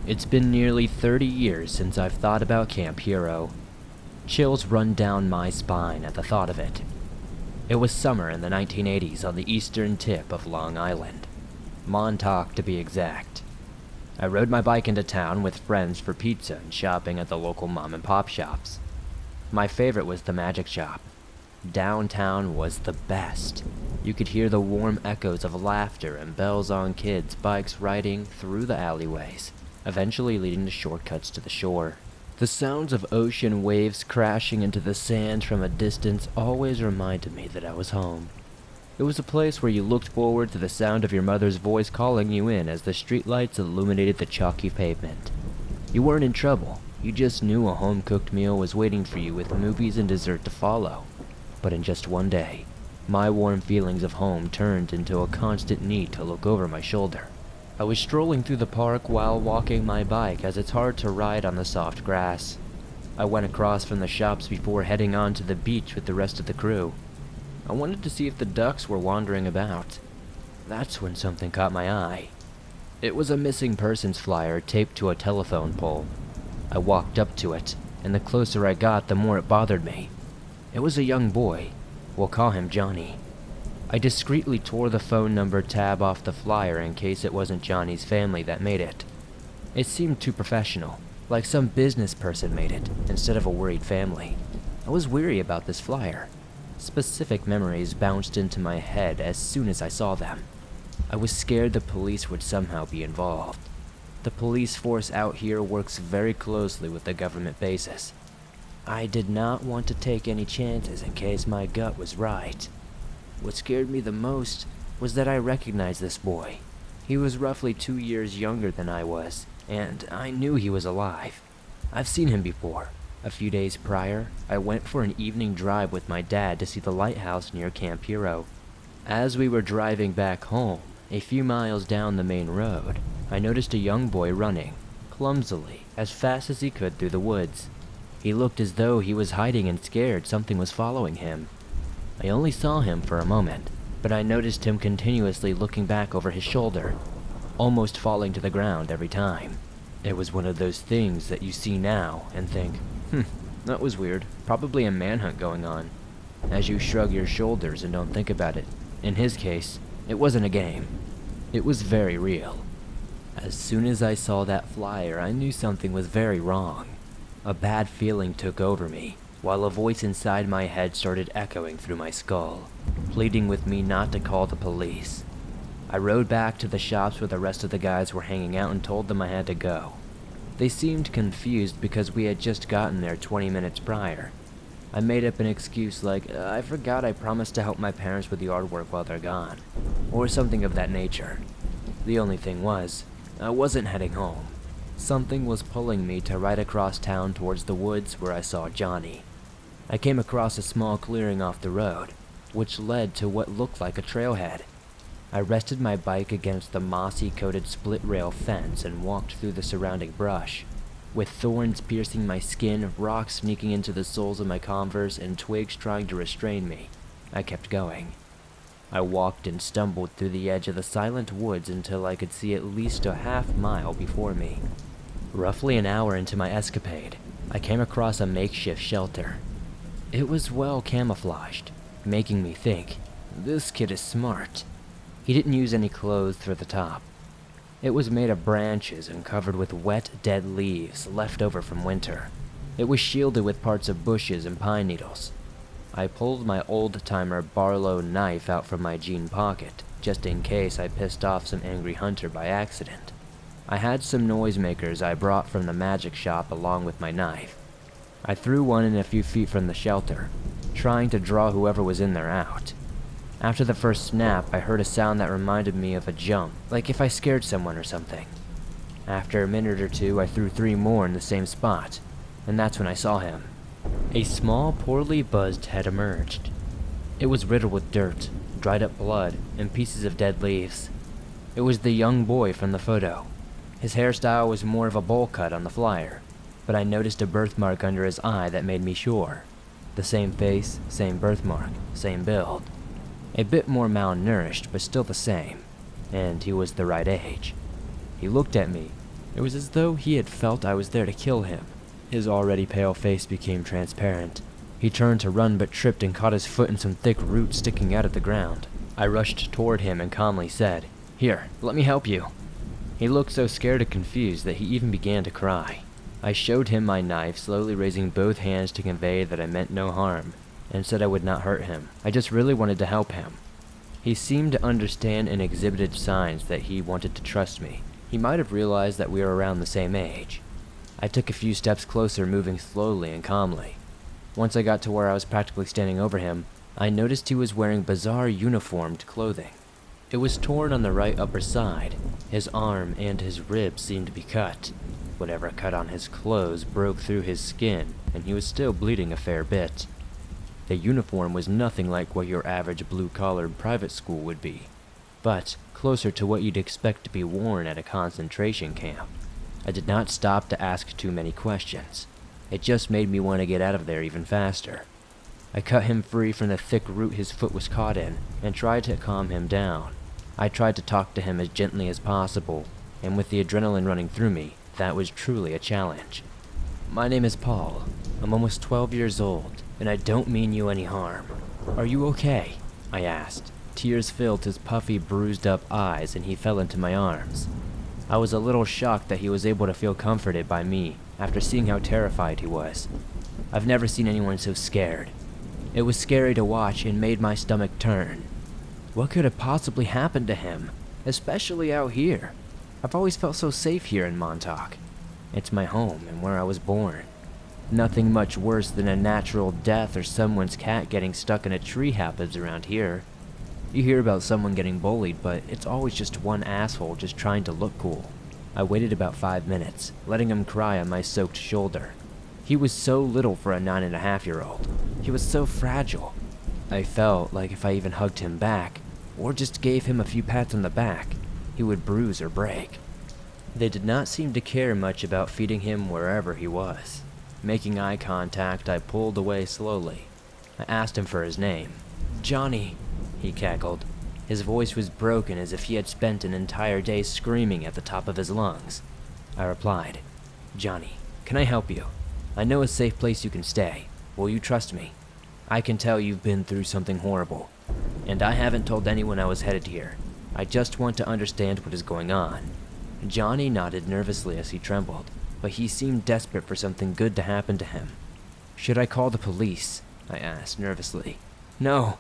It's been nearly 30 years since I've thought about Camp Hero. Chills run down my spine at the thought of it. It was summer in the 1980s on the eastern tip of Long Island. Montauk to be exact. I rode my bike into town with friends for pizza and shopping at the local mom and pop shops. My favorite was the Magic Shop. Downtown was the best. You could hear the warm echoes of laughter and bells on kids' bikes riding through the alleyways, eventually leading to shortcuts to the shore. The sounds of ocean waves crashing into the sand from a distance always reminded me that I was home. It was a place where you looked forward to the sound of your mother's voice calling you in as the streetlights illuminated the chalky pavement. You weren't in trouble, you just knew a home-cooked meal was waiting for you with movies and dessert to follow. But in just one day, my warm feelings of home turned into a constant need to look over my shoulder. I was strolling through the park while walking my bike as it's hard to ride on the soft grass. I went across from the shops before heading on to the beach with the rest of the crew. I wanted to see if the ducks were wandering about. That's when something caught my eye. It was a missing persons flyer taped to a telephone pole. I walked up to it, and the closer I got, the more it bothered me. It was a young boy. We'll call him Johnny. I discreetly tore the phone number tab off the flyer in case it wasn't Johnny's family that made it. It seemed too professional, like some business person made it, instead of a worried family. I was weary about this flyer. Specific memories bounced into my head as soon as I saw them. I was scared the police would somehow be involved. The police force out here works very closely with the government bases. I did not want to take any chances in case my gut was right. What scared me the most was that I recognized this boy. He was roughly 2 years younger than I was, and I knew he was alive. I've seen him before. A few days prior, I went for an evening drive with my dad to see the lighthouse near Camp Hero. As we were driving back home, a few miles down the main road, I noticed a young boy running, clumsily, as fast as he could through the woods. He looked as though he was hiding and scared something was following him. I only saw him for a moment, but I noticed him continuously looking back over his shoulder, almost falling to the ground every time. It was one of those things that you see now and think, that was weird, probably a manhunt going on, as you shrug your shoulders and don't think about it. In his case, it wasn't a game. It was very real. As soon as I saw that flyer, I knew something was very wrong. A bad feeling took over me, while a voice inside my head started echoing through my skull, pleading with me not to call the police. I rode back to the shops where the rest of the guys were hanging out and told them I had to go. They seemed confused because we had just gotten there 20 minutes prior. I made up an excuse like, I forgot I promised to help my parents with yard work while they're gone, or something of that nature. The only thing was, I wasn't heading home. Something was pulling me to right across town towards the woods where I saw Johnny. I came across a small clearing off the road, which led to what looked like a trailhead. I rested my bike against the mossy-coated split-rail fence and walked through the surrounding brush. With thorns piercing my skin, rocks sneaking into the soles of my Converse, and twigs trying to restrain me, I kept going. I walked and stumbled through the edge of the silent woods until I could see at least a half-mile before me. Roughly an hour into my escapade, I came across a makeshift shelter. It was well camouflaged, making me think, this kid is smart. He didn't use any clothes for the top. It was made of branches and covered with wet, dead leaves left over from winter. It was shielded with parts of bushes and pine needles. I pulled my old-timer Barlow knife out from my jean pocket, just in case I pissed off some angry hunter by accident. I had some noisemakers I brought from the magic shop along with my knife. I threw one in a few feet from the shelter, trying to draw whoever was in there out. After the first snap, I heard a sound that reminded me of a jump, like if I scared someone or something. After a minute or two, I threw 3 more in the same spot, and that's when I saw him. A small, poorly buzzed head emerged. It was riddled with dirt, dried up blood, and pieces of dead leaves. It was the young boy from the photo. His hairstyle was more of a bowl cut on the flyer, but I noticed a birthmark under his eye that made me sure. The same face, same birthmark, same build. A bit more malnourished, but still the same, and he was the right age. He looked at me, It was as though he had felt I was there to kill him. His already pale face became transparent. He turned to run but tripped and caught his foot in some thick roots sticking out of the ground. I rushed toward him and calmly said, "Here, let me help you." He looked so scared and confused that he even began to cry. I showed him my knife, slowly raising both hands to convey that I meant no harm, and said I would not hurt him. I just really wanted to help him. He seemed to understand and exhibited signs that he wanted to trust me. He might have realized that we were around the same age. I took a few steps closer, moving slowly and calmly. Once I got to where I was practically standing over him, I noticed he was wearing bizarre uniformed clothing. It was torn on the right upper side. His arm and his ribs seemed to be cut. Whatever cut on his clothes broke through his skin, and he was still bleeding a fair bit. The uniform was nothing like what your average blue-collared private school would be, but closer to what you'd expect to be worn at a concentration camp. I did not stop to ask too many questions. It just made me want to get out of there even faster. I cut him free from the thick root his foot was caught in, and tried to calm him down. I tried to talk to him as gently as possible, and with the adrenaline running through me, that was truly a challenge. "My name is Paul. I'm almost 12 years old, and I don't mean you any harm. Are you okay?" I asked. Tears filled his puffy, bruised-up eyes, and he fell into my arms. I was a little shocked that he was able to feel comforted by me after seeing how terrified he was. I've never seen anyone so scared. It was scary to watch and made my stomach turn. What could have possibly happened to him, especially out here? I've always felt so safe here in Montauk. It's my home and where I was born. Nothing much worse than a natural death or someone's cat getting stuck in a tree happens around here. You hear about someone getting bullied, but it's always just one asshole just trying to look cool. I waited about 5 minutes, letting him cry on my soaked shoulder. He was so little for a 9.5-year-old. He was so fragile. I felt like if I even hugged him back, or just gave him a few pats on the back, he would bruise or break. They did not seem to care much about feeding him wherever he was. Making eye contact, I pulled away slowly. I asked him for his name. "Johnny," he cackled. His voice was broken as if he had spent an entire day screaming at the top of his lungs. I replied, "Johnny, can I help you? I know a safe place you can stay. Will you trust me? I can tell you've been through something horrible, and I haven't told anyone I was headed here. I just want to understand what is going on." Johnny nodded nervously as he trembled, but he seemed desperate for something good to happen to him. "Should I call the police?" I asked nervously. "No,"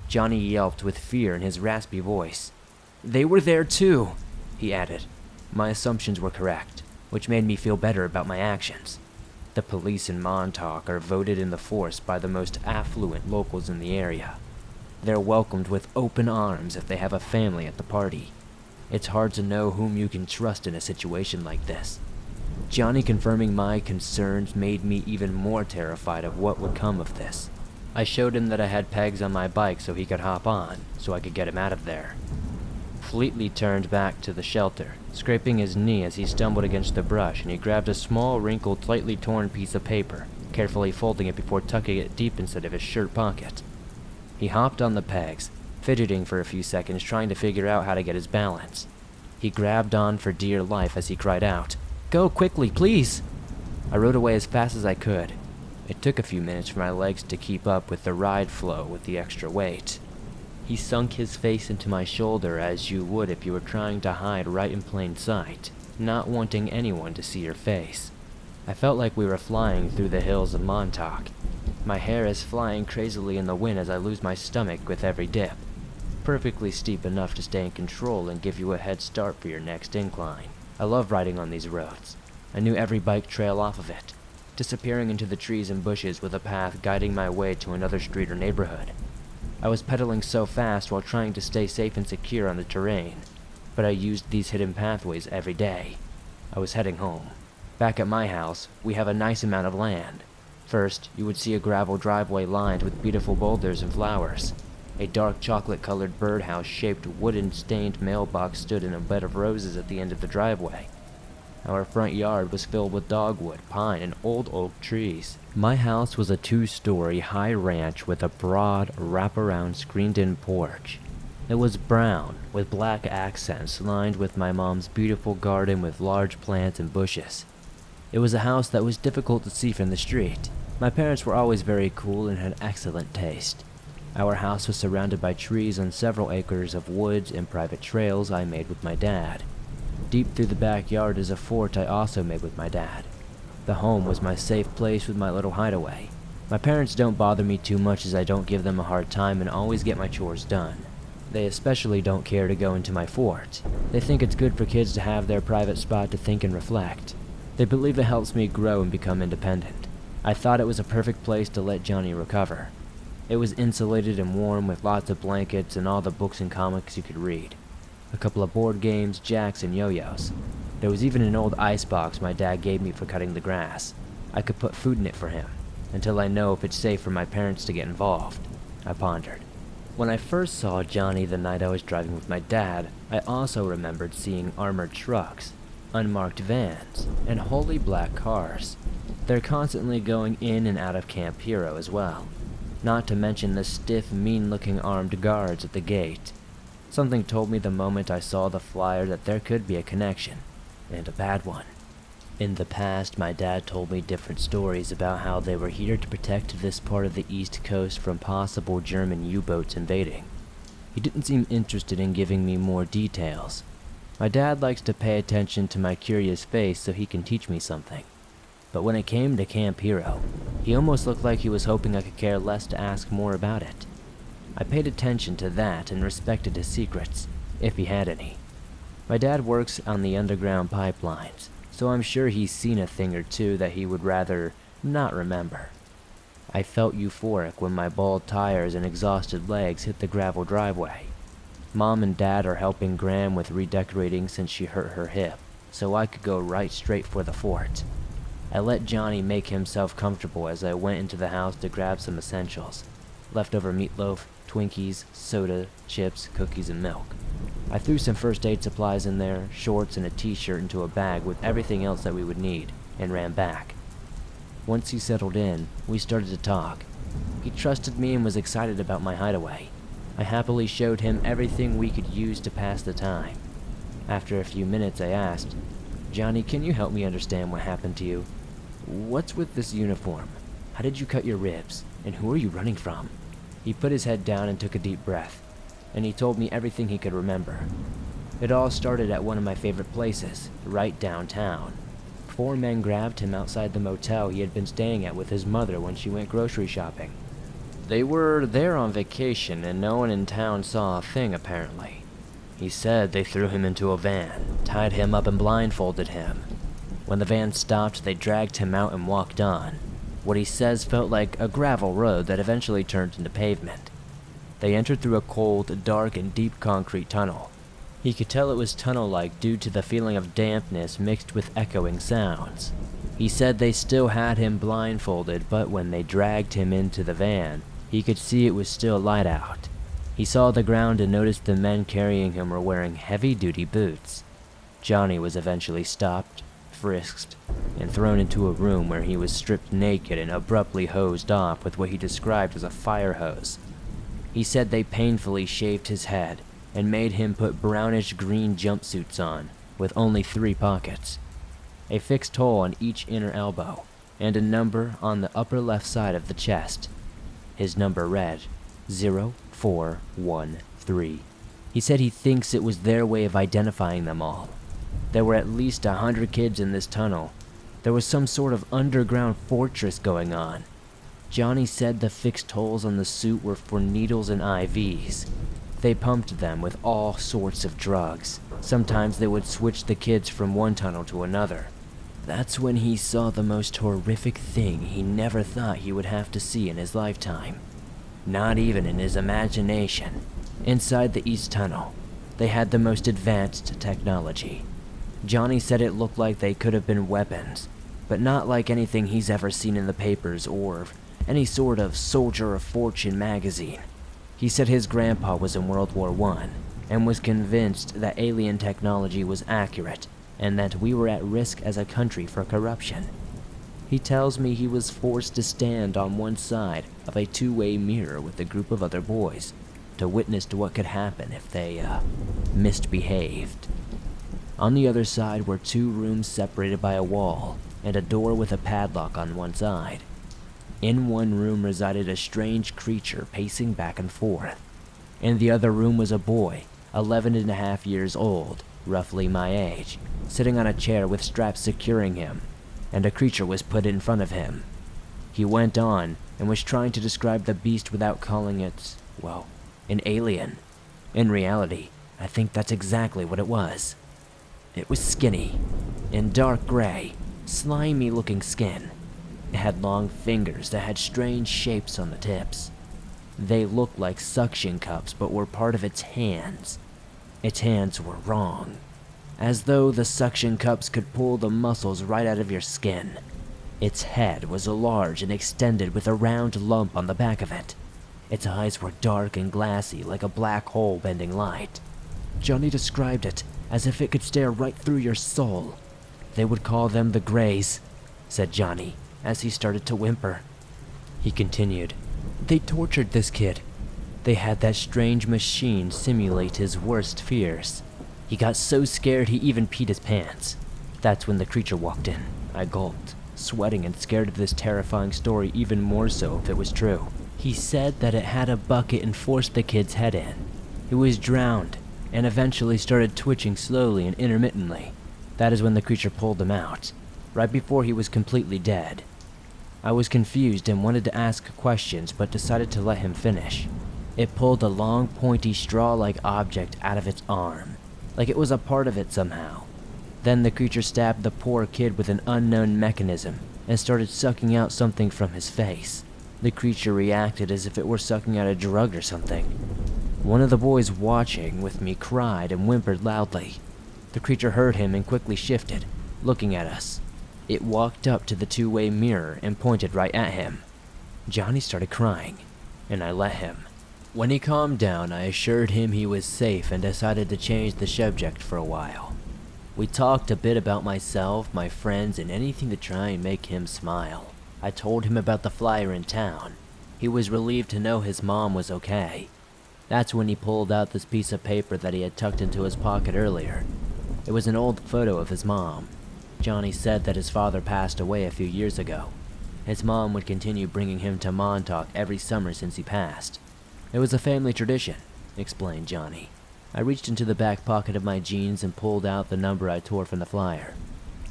Johnny yelped with fear in his raspy voice. "They were there too," he added. My assumptions were correct, which made me feel better about my actions. The police in Montauk are voted in the force by the most affluent locals in the area. They're welcomed with open arms if they have a family at the party. It's hard to know whom you can trust in a situation like this. Johnny confirming my concerns made me even more terrified of what would come of this. I showed him that I had pegs on my bike so he could hop on, so I could get him out of there. Fleetly turned back to the shelter, scraping his knee as he stumbled against the brush, and he grabbed a small, wrinkled, slightly torn piece of paper, carefully folding it before tucking it deep inside of his shirt pocket. He hopped on the pegs, fidgeting for a few seconds trying to figure out how to get his balance. He grabbed on for dear life as he cried out, "Go quickly, please!" I rode away as fast as I could. It took a few minutes for my legs to keep up with the ride flow with the extra weight. He sunk his face into my shoulder as you would if you were trying to hide right in plain sight, not wanting anyone to see your face. I felt like we were flying through the hills of Montauk. My hair is flying crazily in the wind as I lose my stomach with every dip. Perfectly steep enough to stay in control and give you a head start for your next incline. I love riding on these roads. I knew every bike trail off of it, disappearing into the trees and bushes with a path guiding my way to another street or neighborhood. I was pedaling so fast while trying to stay safe and secure on the terrain, but I used these hidden pathways every day. I was heading home. Back at my house, we have a nice amount of land. First, you would see a gravel driveway lined with beautiful boulders and flowers. A dark chocolate-colored birdhouse-shaped wooden-stained mailbox stood in a bed of roses at the end of the driveway. Our front yard was filled with dogwood, pine, and old oak trees. My house was a 2-story high ranch with a broad, wraparound screened-in porch. It was brown, with black accents lined with my mom's beautiful garden with large plants and bushes. It was a house that was difficult to see from the street. My parents were always very cool and had excellent taste. Our house was surrounded by trees on several acres of woods and private trails I made with my dad. Deep through the backyard is a fort I also made with my dad. The home was my safe place with my little hideaway. My parents don't bother me too much as I don't give them a hard time and always get my chores done. They especially don't care to go into my fort. They think it's good for kids to have their private spot to think and reflect. They believe it helps me grow and become independent. I thought it was a perfect place to let Johnny recover. It was insulated and warm with lots of blankets and all the books and comics you could read. A couple of board games, jacks, and yo-yos. There was even an old ice box my dad gave me for cutting the grass. I could put food in it for him, until I know if it's safe for my parents to get involved. I pondered. When I first saw Johnny the night I was driving with my dad, I also remembered seeing armored trucks, unmarked vans, and wholly black cars. They're constantly going in and out of Camp Hero as well. Not to mention the stiff, mean-looking armed guards at the gate. Something told me the moment I saw the flyer that there could be a connection, and a bad one. In the past, my dad told me different stories about how they were here to protect this part of the East Coast from possible German U-boats invading. He didn't seem interested in giving me more details. My dad likes to pay attention to my curious face so he can teach me something. But when it came to Camp Hero, he almost looked like he was hoping I could care less to ask more about it. I paid attention to that and respected his secrets, if he had any. My dad works on the underground pipelines, so I'm sure he's seen a thing or two that he would rather not remember. I felt euphoric when my bald tires and exhausted legs hit the gravel driveway. Mom and Dad are helping Graham with redecorating since she hurt her hip, so I could go right straight for the fort. I let Johnny make himself comfortable as I went into the house to grab some essentials. Leftover meatloaf, Twinkies, soda, chips, cookies, and milk. I threw some first aid supplies in there, shorts and a t-shirt into a bag with everything else that we would need, and ran back. Once he settled in, we started to talk. He trusted me and was excited about my hideaway. I happily showed him everything we could use to pass the time. After a few minutes, I asked, "Johnny, can you help me understand what happened to you? What's with this uniform? How did you cut your ribs? And who are you running from?" He put his head down and took a deep breath, and he told me everything he could remember. It all started at one of my favorite places, right downtown. 4 men grabbed him outside the motel he had been staying at with his mother when she went grocery shopping. They were there on vacation, and no one in town saw a thing, apparently. He said they threw him into a van, tied him up and blindfolded him. When the van stopped, they dragged him out and walked on. What he says felt like a gravel road that eventually turned into pavement. They entered through a cold, dark, and deep concrete tunnel. He could tell it was tunnel-like due to the feeling of dampness mixed with echoing sounds. He said they still had him blindfolded, but when they dragged him into the van, he could see it was still light out. He saw the ground and noticed the men carrying him were wearing heavy-duty boots. Johnny was eventually stopped, frisked, and thrown into a room where he was stripped naked and abruptly hosed off with what he described as a fire hose. He said they painfully shaved his head and made him put brownish-green jumpsuits on, with only 3 pockets, a fixed hole on each inner elbow, and a number on the upper left side of the chest. His number read 0413. He said he thinks it was their way of identifying them all. There were at least 100 kids in this tunnel. There was some sort of underground fortress going on. Johnny said the fixed holes on the suit were for needles and IVs. They pumped them with all sorts of drugs. Sometimes they would switch the kids from one tunnel to another. That's when he saw the most horrific thing he never thought he would have to see in his lifetime. Not even in his imagination. Inside the East Tunnel, they had the most advanced technology. Johnny said it looked like they could have been weapons, but not like anything he's ever seen in the papers or any sort of Soldier of Fortune magazine. He said his grandpa was in World War I and was convinced that alien technology was accurate and that we were at risk as a country for corruption. He tells me he was forced to stand on one side of a 2-way mirror with a group of other boys. to witness to what could happen if they, misbehaved. On the other side were 2 rooms separated by a wall and a door with a padlock on one side. In one room resided a strange creature pacing back and forth. In the other room was a boy, 11.5 years old, roughly my age, sitting on a chair with straps securing him, and a creature was put in front of him. He went on and was trying to describe the beast without calling it, well, an alien. In reality, I think that's exactly what it was. It was skinny, in dark gray, slimy-looking skin. It had long fingers that had strange shapes on the tips. They looked like suction cups but were part of its hands. Its hands were wrong, as though the suction cups could pull the muscles right out of your skin. Its head was large and extended with a round lump on the back of it. Its eyes were dark and glassy like a black hole bending light. Johnny described it as if it could stare right through your soul. They would call them the Greys, said Johnny, as he started to whimper. He continued, they tortured this kid. They had that strange machine simulate his worst fears. He got so scared he even peed his pants. That's when the creature walked in. I gulped, sweating and scared of this terrifying story even more so if it was true. He said that it had a bucket and forced the kid's head in. He was drowned and eventually started twitching slowly and intermittently. That is when the creature pulled him out, right before he was completely dead. I was confused and wanted to ask questions, but decided to let him finish. It pulled a long, pointy, straw-like object out of its arm, like it was a part of it somehow. Then the creature stabbed the poor kid with an unknown mechanism and started sucking out something from his face. The creature reacted as if it were sucking out a drug or something. One of the boys watching with me cried and whimpered loudly. The creature heard him and quickly shifted, looking at us. It walked up to the 2-way mirror and pointed right at him. Johnny started crying, and I let him. When he calmed down, I assured him he was safe and decided to change the subject for a while. We talked a bit about myself, my friends, and anything to try and make him smile. I told him about the flyer in town. He was relieved to know his mom was okay. That's when he pulled out this piece of paper that he had tucked into his pocket earlier. It was an old photo of his mom. Johnny said that his father passed away a few years ago. His mom would continue bringing him to Montauk every summer since he passed. It was a family tradition, explained Johnny. I reached into the back pocket of my jeans and pulled out the number I tore from the flyer.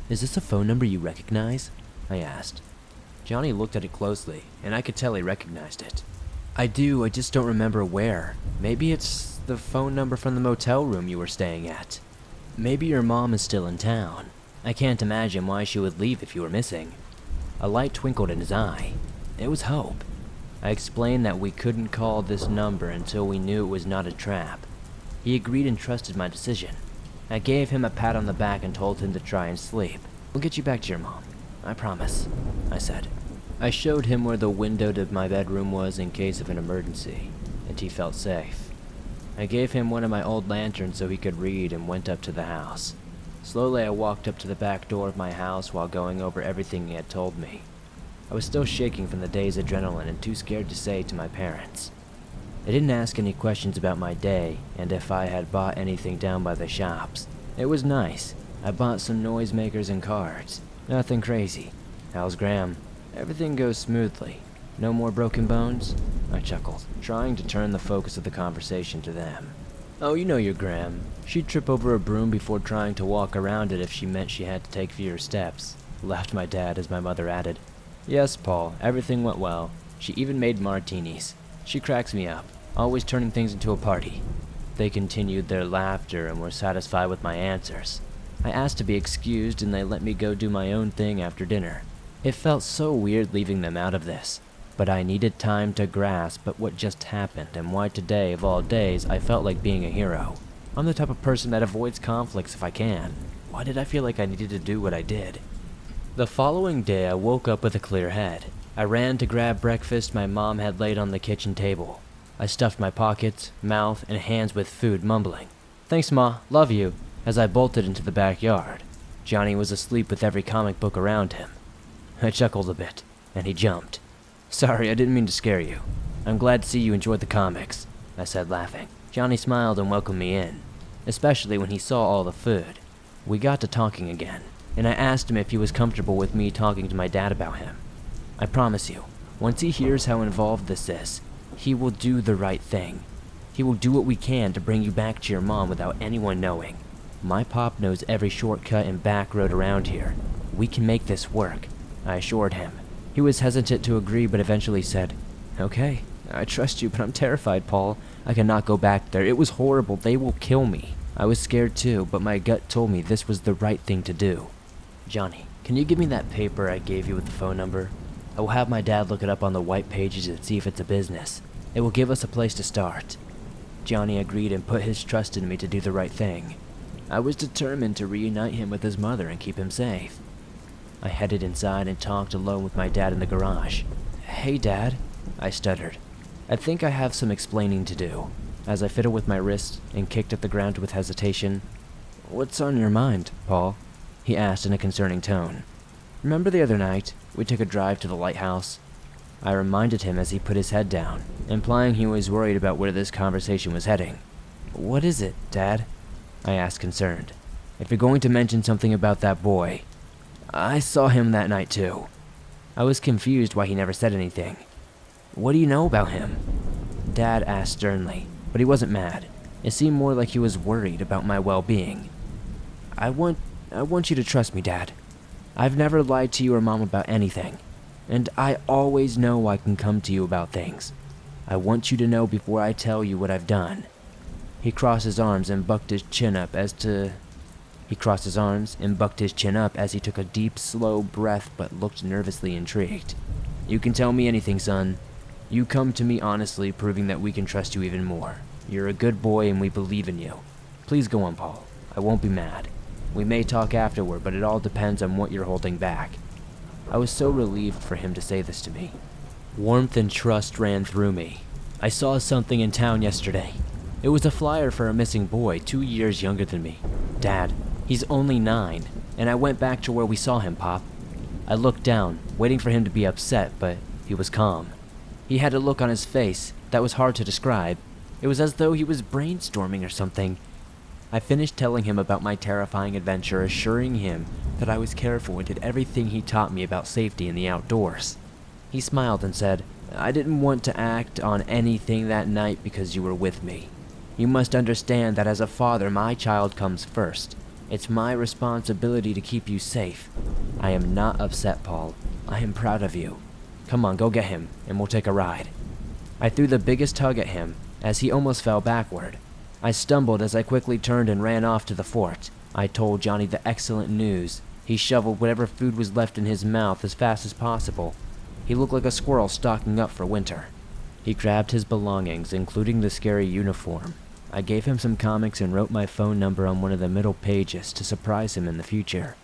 Is this a phone number you recognize? I asked. Johnny looked at it closely, and I could tell he recognized it. I do, I just don't remember where. Maybe it's the phone number from the motel room you were staying at. Maybe your mom is still in town. I can't imagine why she would leave if you were missing. A light twinkled in his eye. It was hope. I explained that we couldn't call this number until we knew it was not a trap. He agreed and trusted my decision. I gave him a pat on the back and told him to try and sleep. We'll get you back to your mom. I promise, I said. I showed him where the window to my bedroom was in case of an emergency, and he felt safe. I gave him one of my old lanterns so he could read and went up to the house. Slowly I walked up to the back door of my house while going over everything he had told me. I was still shaking from the day's adrenaline and too scared to say to my parents. They didn't ask any questions about my day and if I had bought anything down by the shops. It was nice. I bought some noisemakers and cards. Nothing crazy. How's Graham? Everything goes smoothly. No more broken bones? I chuckled, trying to turn the focus of the conversation to them. Oh, you know your Graham. She'd trip over a broom before trying to walk around it if she meant she had to take fewer steps, laughed my dad as my mother added. Yes, Paul, everything went well. She even made martinis. She cracks me up, always turning things into a party. They continued their laughter and were satisfied with my answers. I asked to be excused and they let me go do my own thing after dinner. It felt so weird leaving them out of this, but I needed time to grasp at what just happened and why today of all days I felt like being a hero. I'm the type of person that avoids conflicts if I can. Why did I feel like I needed to do what I did? The following day I woke up with a clear head. I ran to grab breakfast my mom had laid on the kitchen table. I stuffed my pockets, mouth, and hands with food, mumbling, "Thanks, Ma, love you," as I bolted into the backyard. Johnny was asleep with every comic book around him. I chuckled a bit, and he jumped. "Sorry, I didn't mean to scare you. I'm glad to see you enjoyed the comics," I said, laughing. Johnny smiled and welcomed me in, especially when he saw all the food. We got to talking again, and I asked him if he was comfortable with me talking to my dad about him. I promise you, once he hears how involved this is, he will do the right thing. He will do what we can to bring you back to your mom without anyone knowing. My pop knows every shortcut and back road around here. We can make this work, I assured him. He was hesitant to agree, but eventually said, "Okay, I trust you, but I'm terrified, Paul. I cannot go back there. It was horrible. They will kill me." I was scared too, but my gut told me this was the right thing to do. "Johnny, can you give me that paper I gave you with the phone number? I will have my dad look it up on the white pages and see if it's a business. It will give us a place to start." Johnny agreed and put his trust in me to do the right thing. I was determined to reunite him with his mother and keep him safe. I headed inside and talked alone with my dad in the garage. "Hey, Dad," I stuttered. "I think I have some explaining to do," as I fiddled with my wrist and kicked at the ground with hesitation. "What's on your mind, Paul?" he asked in a concerning tone. "Remember the other night, we took a drive to the lighthouse?" I reminded him as he put his head down, implying he was worried about where this conversation was heading. "What is it, Dad?" I asked, concerned. "If you're going to mention something about that boy, I saw him that night too." I was confused why he never said anything. "What do you know about him?" Dad asked sternly, but he wasn't mad. It seemed more like he was worried about my well-being. I want you to trust me, Dad. I've never lied to you or Mom about anything, and I always know I can come to you about things. I want you to know before I tell you what I've done." He crossed his arms and bucked his chin up as he took a deep, slow breath but looked nervously intrigued. "You can tell me anything, son. You come to me honestly, proving that we can trust you even more. You're a good boy and we believe in you. Please go on, Paul. I won't be mad. We may talk afterward, but it all depends on what you're holding back." I was so relieved for him to say this to me. Warmth and trust ran through me. "I saw something in town yesterday. It was a flyer for a missing boy 2 years younger than me. Dad, he's only 9, and I went back to where we saw him, Pop." I looked down, waiting for him to be upset, but he was calm. He had a look on his face that was hard to describe. It was as though he was brainstorming or something. I finished telling him about my terrifying adventure, assuring him that I was careful and did everything he taught me about safety in the outdoors. He smiled and said, "I didn't want to act on anything that night because you were with me. You must understand that as a father, my child comes first. It's my responsibility to keep you safe. I am not upset, Paul. I am proud of you. Come on, go get him, and we'll take a ride." I threw the biggest hug at him as he almost fell backward. I stumbled as I quickly turned and ran off to the fort. I told Johnny the excellent news. He shoveled whatever food was left in his mouth as fast as possible. He looked like a squirrel stocking up for winter. He grabbed his belongings, including the scary uniform. I gave him some comics and wrote my phone number on one of the middle pages to surprise him in the future.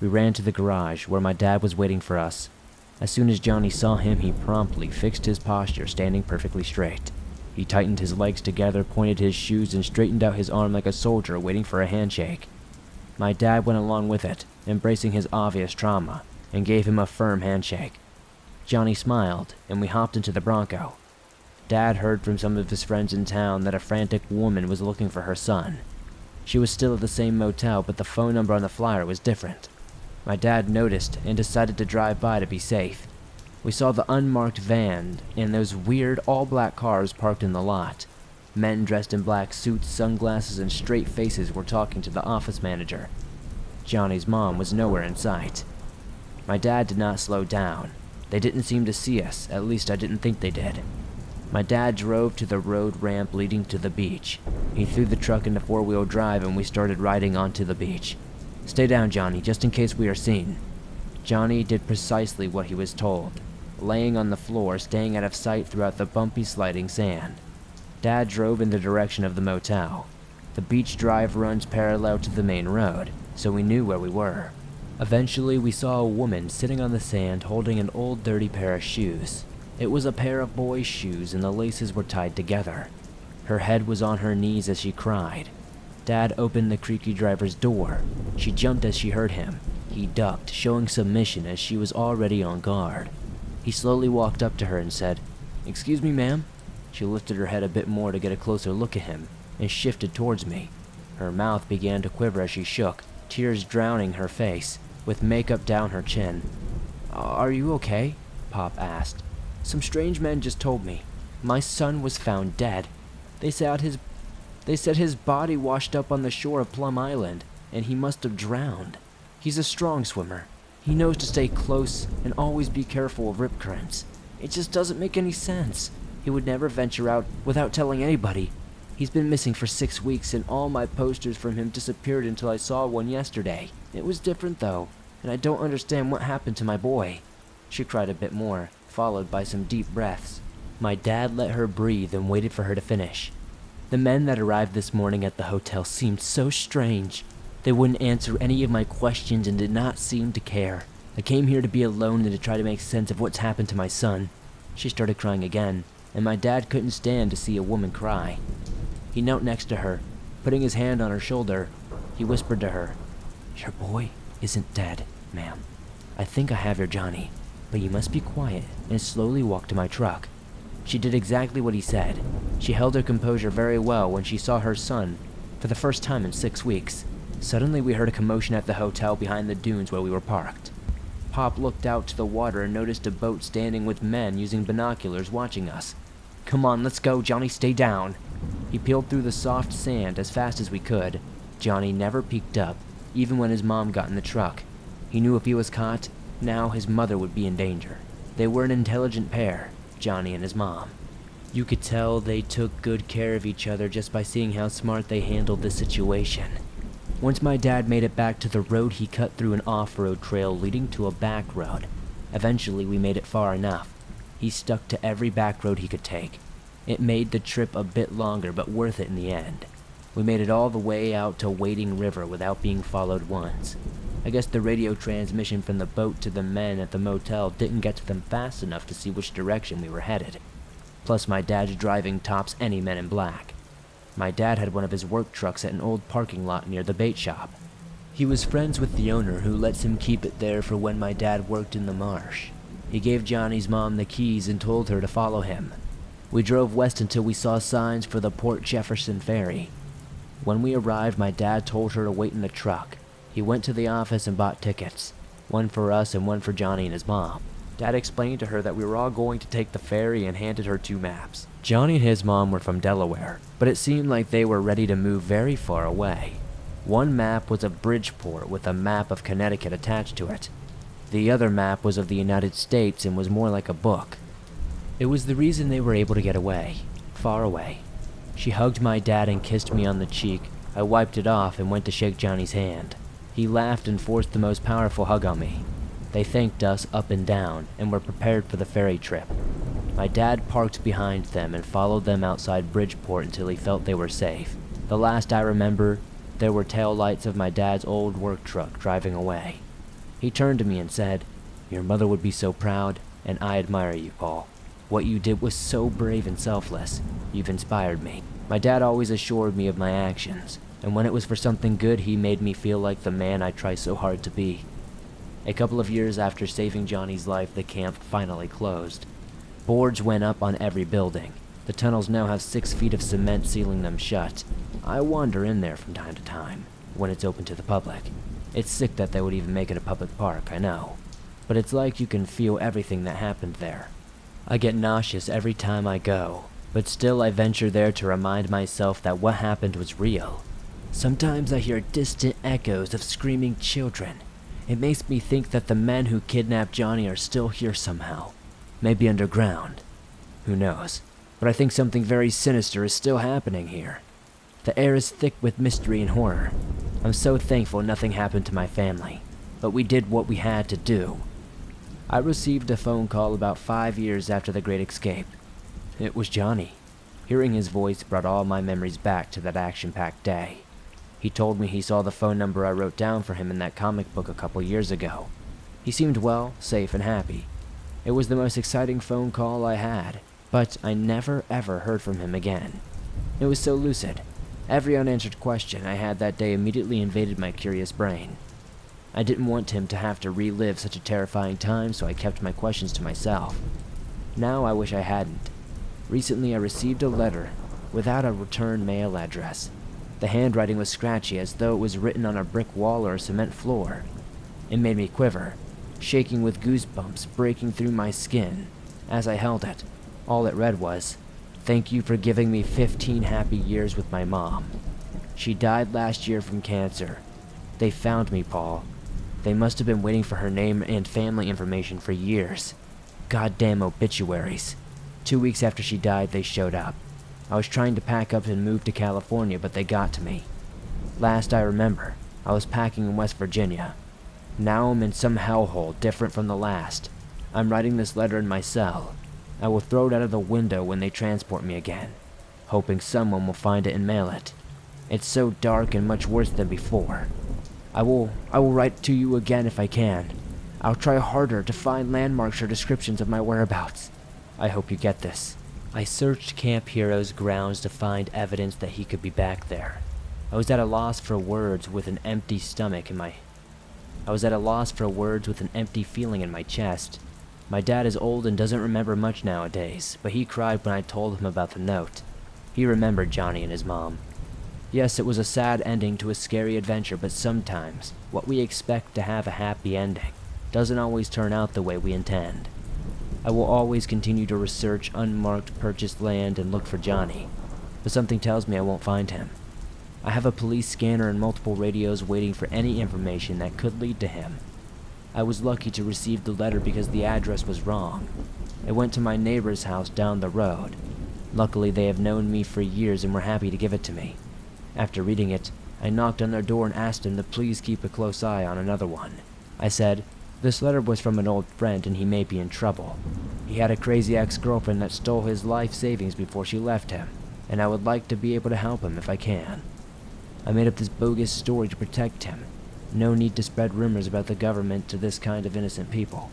We ran to the garage where my dad was waiting for us. As soon as Johnny saw him, he promptly fixed his posture, standing perfectly straight. He tightened his legs together, pointed his shoes, and straightened out his arm like a soldier waiting for a handshake. My dad went along with it, embracing his obvious trauma, and gave him a firm handshake. Johnny smiled, and we hopped into the Bronco. Dad heard from some of his friends in town that a frantic woman was looking for her son. She was still at the same motel, but the phone number on the flyer was different. My dad noticed and decided to drive by to be safe. We saw the unmarked van and those weird all-black cars parked in the lot. Men dressed in black suits, sunglasses, and straight faces were talking to the office manager. Johnny's mom was nowhere in sight. My dad did not slow down. They didn't seem to see us, at least I didn't think they did. My dad drove to the road ramp leading to the beach. He threw the truck into four-wheel drive and we started riding onto the beach. "Stay down, Johnny, just in case we are seen." Johnny did precisely what he was told, laying on the floor, staying out of sight throughout the bumpy, sliding sand. Dad drove in the direction of the motel. The beach drive runs parallel to the main road, so we knew where we were. Eventually, we saw a woman sitting on the sand holding an old dirty pair of shoes. It was a pair of boys' shoes and the laces were tied together. Her head was on her knees as she cried. Dad opened the creaky driver's door. She jumped as she heard him. He ducked, showing submission as she was already on guard. He slowly walked up to her and said, "Excuse me, ma'am?" She lifted her head a bit more to get a closer look at him, and shifted towards me. Her mouth began to quiver as she shook, tears drowning her face, with makeup down her chin. "Are you okay?" Pop asked. "Some strange men just told me. My son was found dead. They said his body washed up on the shore of Plum Island, and he must have drowned. He's a strong swimmer. He knows to stay close and always be careful of rip currents. It just doesn't make any sense. He would never venture out without telling anybody. He's been missing for 6 weeks, and all my posters from him disappeared until I saw one yesterday. It was different, though, and I don't understand what happened to my boy." She cried a bit more, followed by some deep breaths. My dad let her breathe and waited for her to finish. "The men that arrived this morning at the hotel seemed so strange. They wouldn't answer any of my questions and did not seem to care. I came here to be alone and to try to make sense of what's happened to my son." She started crying again, and my dad couldn't stand to see a woman cry. He knelt next to her, putting his hand on her shoulder. He whispered to her, "Your boy isn't dead, ma'am. I think I have your Johnny, but you must be quiet and slowly walk to my truck." She did exactly what he said. She held her composure very well when she saw her son for the first time in 6 weeks. Suddenly we heard a commotion at the hotel behind the dunes where we were parked. Pop looked out to the water and noticed a boat standing with men using binoculars watching us. "Come on, let's go, Johnny, stay down." He peeled through the soft sand as fast as we could. Johnny never peeked up, even when his mom got in the truck. He knew if he was caught, now his mother would be in danger. They were an intelligent pair, Johnny and his mom. You could tell they took good care of each other just by seeing how smart they handled the situation. Once my dad made it back to the road, he cut through an off-road trail leading to a back road. Eventually we made it far enough. He stuck to every back road he could take. It made the trip a bit longer, but worth it in the end. We made it all the way out to Wading River without being followed once. I guess the radio transmission from the boat to the men at the motel didn't get to them fast enough to see which direction we were headed. Plus my dad's driving tops any Men in Black. My dad had one of his work trucks at an old parking lot near the bait shop. He was friends with the owner, who lets him keep it there for when my dad worked in the marsh. He gave Johnny's mom the keys and told her to follow him. We drove west until we saw signs for the Port Jefferson ferry. When we arrived, my dad told her to wait in the truck. He went to the office and bought tickets, one for us and one for Johnny and his mom. Dad explained to her that we were all going to take the ferry and handed her 2 maps. Johnny and his mom were from Delaware, but it seemed like they were ready to move very far away. One map was of Bridgeport with a map of Connecticut attached to it. The other map was of the United States and was more like a book. It was the reason they were able to get away, far away. She hugged my dad and kissed me on the cheek. I wiped it off and went to shake Johnny's hand. He laughed and forced the most powerful hug on me. They thanked us up and down and were prepared for the ferry trip. My dad parked behind them and followed them outside Bridgeport until he felt they were safe. The last I remember, there were tail lights of my dad's old work truck driving away. He turned to me and said, "Your mother would be so proud, and I admire you, Paul. What you did was so brave and selfless. You've inspired me." My dad always assured me of my actions, and when it was for something good, he made me feel like the man I try so hard to be. A couple of years after saving Johnny's life, the camp finally closed. Boards went up on every building. The tunnels now have 6 feet of cement sealing them shut. I wander in there from time to time, when it's open to the public. It's sick that they would even make it a public park, I know. But it's like you can feel everything that happened there. I get nauseous every time I go, but still I venture there to remind myself that what happened was real. Sometimes I hear distant echoes of screaming children. It makes me think that the men who kidnapped Johnny are still here somehow. Maybe underground. Who knows? But I think something very sinister is still happening here. The air is thick with mystery and horror. I'm so thankful nothing happened to my family, but we did what we had to do. I received a phone call about 5 years after the Great Escape. It was Johnny. Hearing his voice brought all my memories back to that action-packed day. He told me he saw the phone number I wrote down for him in that comic book a couple years ago. He seemed well, safe, and happy. It was the most exciting phone call I had, but I never ever heard from him again. It was so lucid. Every unanswered question I had that day immediately invaded my curious brain. I didn't want him to have to relive such a terrifying time, so I kept my questions to myself. Now I wish I hadn't. Recently I received a letter without a return mail address. The handwriting was scratchy, as though it was written on a brick wall or a cement floor. It made me quiver, shaking with goosebumps breaking through my skin. As I held it, all it read was, "Thank you for giving me 15 happy years with my mom. She died last year from cancer. They found me, Paul. They must have been waiting for her name and family information for years. Goddamn obituaries. 2 weeks after she died, they showed up. I was trying to pack up and move to California, but they got to me. Last I remember, I was packing in West Virginia. Now I'm in some hellhole different from the last. I'm writing this letter in my cell. I will throw it out of the window when they transport me again, hoping someone will find it and mail it. It's so dark and much worse than before. I will write to you again if I can. I'll try harder to find landmarks or descriptions of my whereabouts. I hope you get this." I searched Camp Hero's grounds to find evidence that he could be back there. I was at a loss for words with an empty feeling in my chest. My dad is old and doesn't remember much nowadays, but he cried when I told him about the note. He remembered Johnny and his mom. Yes, it was a sad ending to a scary adventure, but sometimes what we expect to have a happy ending doesn't always turn out the way we intend. I will always continue to research unmarked purchased land and look for Johnny, but something tells me I won't find him. I have a police scanner and multiple radios waiting for any information that could lead to him. I was lucky to receive the letter because the address was wrong. It went to my neighbor's house down the road. Luckily, they have known me for years and were happy to give it to me. After reading it, I knocked on their door and asked them to please keep a close eye on another one. I said, "This letter was from an old friend and he may be in trouble. He had a crazy ex-girlfriend that stole his life savings before she left him, and I would like to be able to help him if I can. I made up this bogus story to protect him. No need to spread rumors about the government to this kind of innocent people.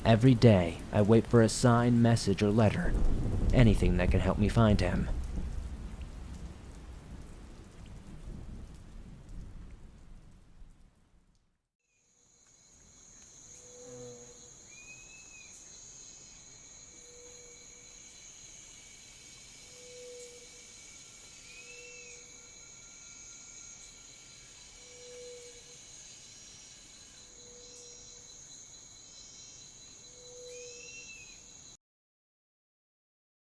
Every day, I wait for a sign, message, or letter. Anything that can help me find him."